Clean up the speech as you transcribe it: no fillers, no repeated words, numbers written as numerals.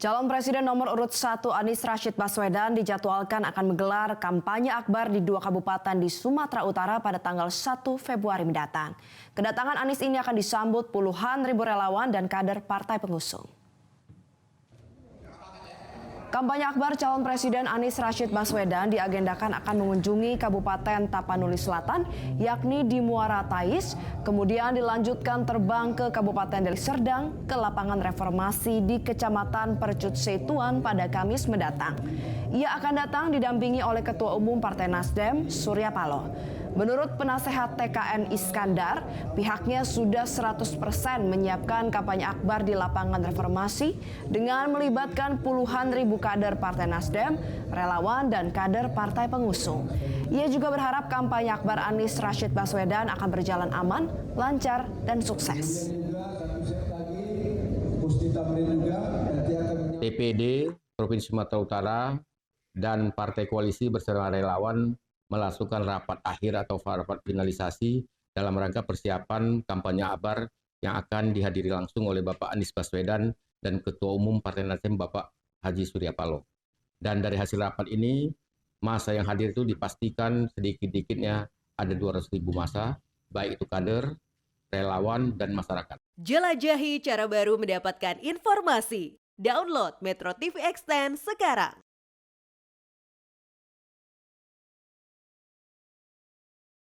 Calon Presiden nomor urut 1 Anies Rashid Baswedan dijadwalkan akan menggelar kampanye akbar di 2 kabupaten di Sumatera Utara pada tanggal 1 Februari mendatang. Kedatangan Anies ini akan disambut puluhan ribu relawan dan kader partai pengusung. Kampanye akbar calon Presiden Anies Rashid Baswedan diagendakan akan mengunjungi Kabupaten Tapanuli Selatan, yakni di Muara Tais, kemudian dilanjutkan terbang ke Kabupaten Deli Serdang ke lapangan reformasi di Kecamatan Percut Setuan pada Kamis mendatang. Ia akan datang didampingi oleh Ketua Umum Partai Nasdem, Surya Paloh. Menurut penasehat TKN Iskandar, pihaknya sudah 100% menyiapkan kampanye akbar di lapangan reformasi dengan melibatkan puluhan ribu kader Partai Nasdem, relawan, dan kader partai pengusung. Ia juga berharap kampanye akbar Anies Rashid Baswedan akan berjalan aman, lancar, dan sukses. TPD Provinsi Sumatera Utara dan Partai Koalisi bersama relawan melakukan rapat akhir atau rapat finalisasi dalam rangka persiapan kampanye akbar yang akan dihadiri langsung oleh Bapak Anies Baswedan dan Ketua Umum Partai Nasdem Bapak Haji Surya Paloh. Dan dari hasil rapat ini, masa yang hadir itu dipastikan sedikit-sedikitnya ada 200.000 masa, baik itu kader, relawan, dan masyarakat. Jelajahi cara baru mendapatkan informasi. Download Metro TV Extend sekarang.